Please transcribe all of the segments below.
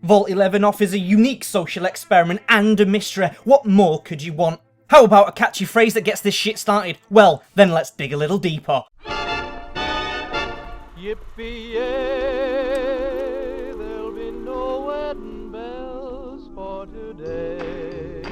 Vault 11 offers a unique social experiment and a mystery. What more could you want? How about a catchy phrase that gets this shit started? Well, then let's dig a little deeper. Yippee-yay, there'll be no wedding bells for today.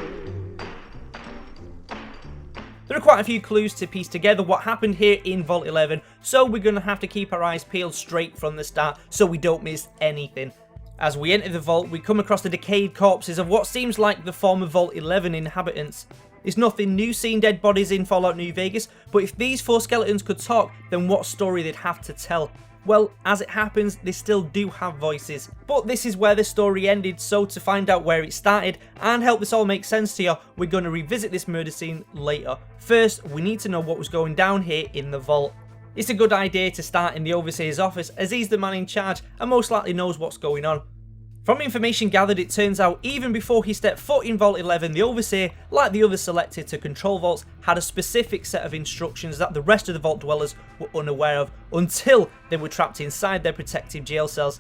There are quite a few clues to piece together what happened here in Vault 11, so we're going to have to keep our eyes peeled straight from the start so we don't miss anything. As we enter the vault, we come across the decayed corpses of what seems like the former Vault 11 inhabitants. It's nothing new seeing dead bodies in Fallout New Vegas, but if these 4 skeletons could talk, then what story they'd have to tell? Well, as it happens, they still do have voices. But this is where the story ended, so to find out where it started and help this all make sense to you, we're going to revisit this murder scene later. First, we need to know what was going down here in the vault. It's a good idea to start in the Overseer's office, as he's the man in charge and most likely knows what's going on. From information gathered, it turns out even before he stepped foot in Vault 11, the Overseer, like the others selected to control vaults, had a specific set of instructions that the rest of the vault dwellers were unaware of until they were trapped inside their protective jail cells.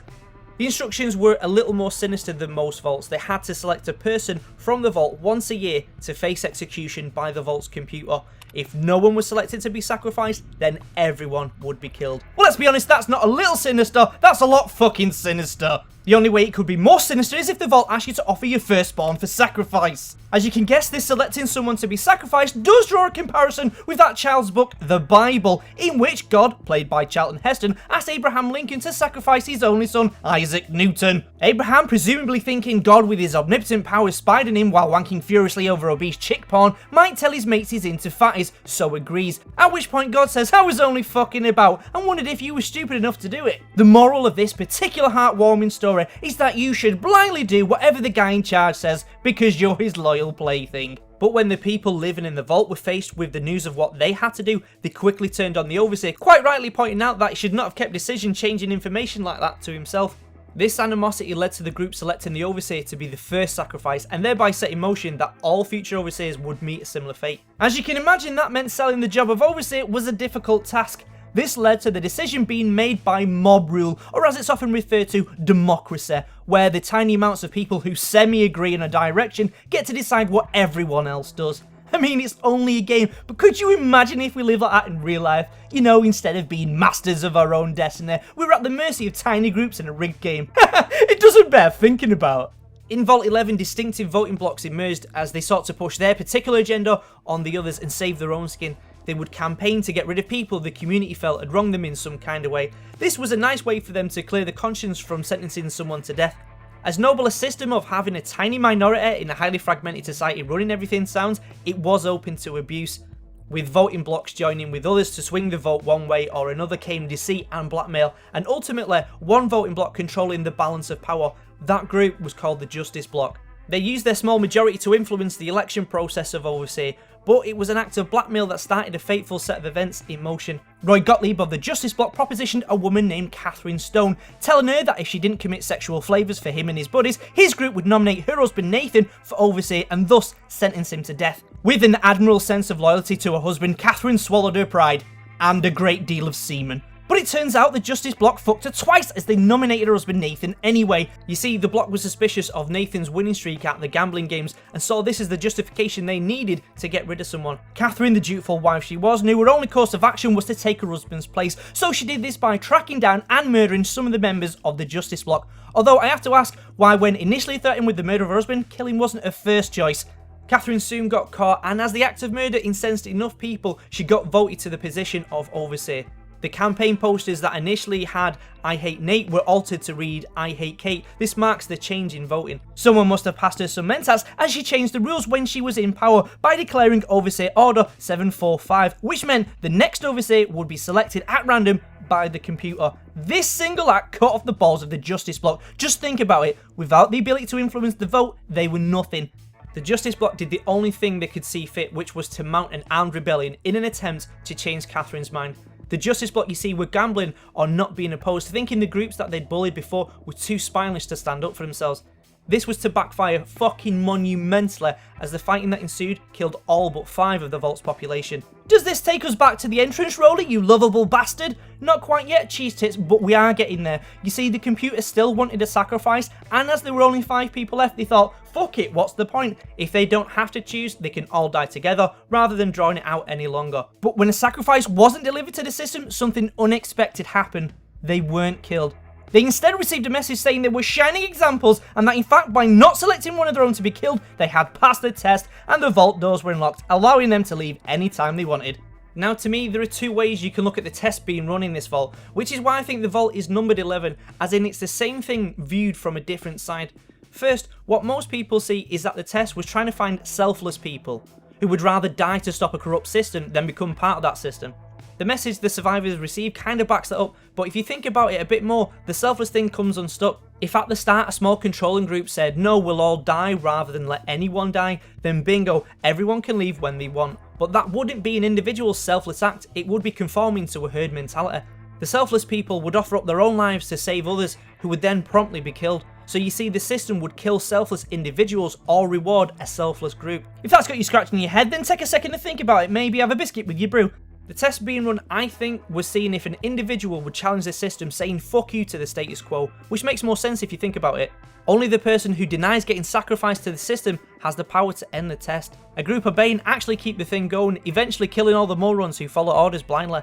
The instructions were a little more sinister than most vaults. They had to select a person from the vault once a year to face execution by the vault's computer. If no one was selected to be sacrificed, then everyone would be killed. Well, let's be honest, that's not a little sinister, that's a lot fucking sinister. The only way it could be more sinister is if the vault asks you to offer your firstborn for sacrifice. As you can guess, this selecting someone to be sacrificed does draw a comparison with that child's book, the Bible, in which God, played by Charlton Heston, asked Abraham Lincoln to sacrifice his only son, Isaac Newton. Abraham, presumably thinking God with his omnipotent powers spied on him while wanking furiously over obese chick porn, might tell his mates he's into fatties, so agrees. At which point God says, I was only fucking about, and wondered if you were stupid enough to do it. The moral of this particular heartwarming story is that you should blindly do whatever the guy in charge says because you're his loyal plaything. But when the people living in the vault were faced with the news of what they had to do, they quickly turned on the Overseer, quite rightly pointing out that he should not have kept decision-changing information like that to himself. This animosity led to the group selecting the Overseer to be the first sacrifice, and thereby set in motion that all future Overseers would meet a similar fate. As you can imagine, that meant selling the job of Overseer was a difficult task. This led to the decision being made by mob rule, or as it's often referred to, democracy, where the tiny amounts of people who semi-agree in a direction get to decide what everyone else does. I mean, it's only a game, but could you imagine if we lived like that in real life? You know, instead of being masters of our own destiny, we were at the mercy of tiny groups in a rigged game. It doesn't bear thinking about. In Vault 11, distinctive voting blocks emerged as they sought to push their particular agenda on the others and save their own skin. They would campaign to get rid of people the community felt had wronged them in some kind of way. This was a nice way for them to clear the conscience from sentencing someone to death. As noble a system of having a tiny minority in a highly fragmented society running everything sounds, it was open to abuse. With voting blocks joining with others to swing the vote one way or another came deceit and blackmail, and ultimately one voting block controlling the balance of power. That group was called the Justice Block. They used their small majority to influence the election process of Overseer, but it was an act of blackmail that started a fateful set of events in motion. Roy Gottlieb of the Justice Block propositioned a woman named Catherine Stone, telling her that if she didn't commit sexual flavours for him and his buddies, his group would nominate her husband Nathan for Overseer and thus sentence him to death. With an admirable sense of loyalty to her husband, Catherine swallowed her pride, and a great deal of semen. But it turns out the Justice Block fucked her twice as they nominated her husband Nathan anyway. You see, the block was suspicious of Nathan's winning streak at the gambling games and saw this as the justification they needed to get rid of someone. Catherine, the dutiful wife she was, knew her only course of action was to take her husband's place, so she did this by tracking down and murdering some of the members of the Justice Block. Although I have to ask why, when initially threatened with the murder of her husband, killing wasn't her first choice. Catherine soon got caught, and as the act of murder incensed enough people, she got voted to the position of Overseer. The campaign posters that initially had I hate Nate were altered to read I hate Kate. This marks the change in voting. Someone must have passed her some mentats as she changed the rules when she was in power by declaring Overseer Order 745, which meant the next Overseer would be selected at random by the computer. This single act cut off the balls of the Justice Block. Just think about it. Without the ability to influence the vote, they were nothing. The Justice Block did the only thing they could see fit, which was to mount an armed rebellion in an attempt to change Catherine's mind. The Justice Block, you see, were gambling on not being opposed, thinking the groups that they'd bullied before were too spineless to stand up for themselves. This was to backfire fucking monumentally, as the fighting that ensued killed all but 5 of the vault's population. Does this take us back to the entrance, Roley, you lovable bastard? Not quite yet, cheese tits, but we are getting there. You see, the computer still wanted a sacrifice, and as there were only 5 people left, they thought, fuck it, what's the point? If they don't have to choose, they can all die together, rather than drawing it out any longer. But when a sacrifice wasn't delivered to the system, something unexpected happened. They weren't killed. They instead received a message saying they were shining examples, and that in fact by not selecting one of their own to be killed, they had passed the test and the vault doors were unlocked, allowing them to leave anytime they wanted. Now to me, there are 2 ways you can look at the test being run in this vault, which is why I think the vault is numbered 11, as in it's the same thing viewed from a different side. First, what most people see is that the test was trying to find selfless people, who would rather die to stop a corrupt system than become part of that system. The message the survivors received kind of backs that up, but if you think about it a bit more, the selfless thing comes unstuck. If at the start a small controlling group said, no, we'll all die rather than let anyone die, then bingo, everyone can leave when they want. But that wouldn't be an individual's selfless act, it would be conforming to a herd mentality. The selfless people would offer up their own lives to save others, who would then promptly be killed. So you see, the system would kill selfless individuals or reward a selfless group. If that's got you scratching your head, then take a second to think about it, maybe have a biscuit with your brew. The test being run, I think, was seeing if an individual would challenge the system saying fuck you to the status quo, which makes more sense if you think about it. Only the person who denies getting sacrificed to the system has the power to end the test. A group of Bane actually keep the thing going, eventually killing all the morons who follow orders blindly.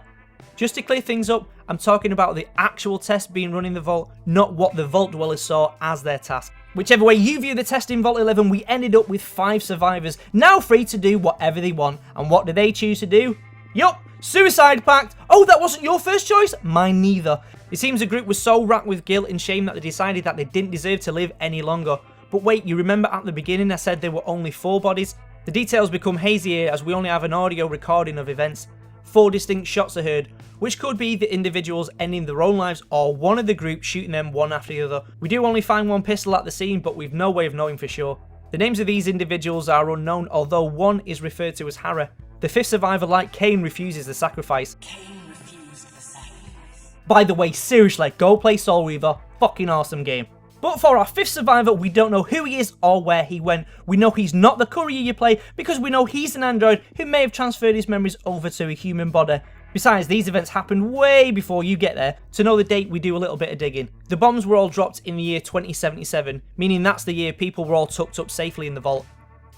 Just to clear things up, I'm talking about the actual test being run in the vault, not what the vault dwellers saw as their task. Whichever way you view the test in Vault 11, we ended up with 5 survivors, now free to do whatever they want. And what did they choose to do? Yup, suicide pact. Oh, that wasn't your first choice? Mine neither. It seems the group was so racked with guilt and shame that they decided that they didn't deserve to live any longer. But wait, you remember at the beginning I said there were only 4 bodies? The details become hazier as we only have an audio recording of events. 4 distinct shots are heard, which could be the individuals ending their own lives or one of the group shooting them one after the other. We do only find 1 pistol at the scene, but we've no way of knowing for sure. The names of these individuals are unknown, although one is referred to as Harry. The 5th survivor, like Cain, refuses the sacrifice. By the way, seriously, go play Soul Reaver. Fucking awesome game. But for our 5th survivor, we don't know who he is or where he went. We know he's not the Courier you play because we know he's an android who may have transferred his memories over to a human body. Besides, these events happened way before you get there. To know the date, we do a little bit of digging. The bombs were all dropped in the year 2077, meaning that's the year people were all tucked up safely in the vault.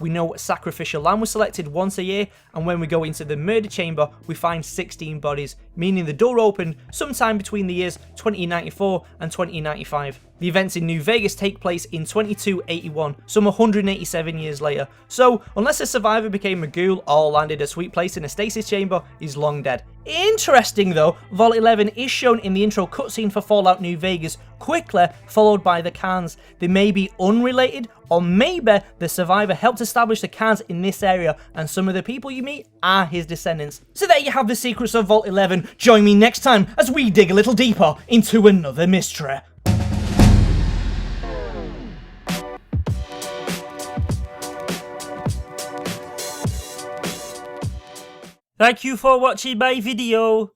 We know a sacrificial lamb was selected once a year, and when we go into the murder chamber, we find 16 bodies, meaning the door opened sometime between the years 2094 and 2095. The events in New Vegas take place in 2281, some 187 years later. So, unless a survivor became a ghoul or landed a sweet place in a stasis chamber, he's long dead. Interesting though, Vault 11 is shown in the intro cutscene for Fallout New Vegas, quickly followed by the Khans. They may be unrelated, or maybe the survivor helped establish the Khans in this area, and some of the people you meet are his descendants. So there you have the secrets of Vault 11. Join me next time as we dig a little deeper into another mystery. Thank you for watching my video.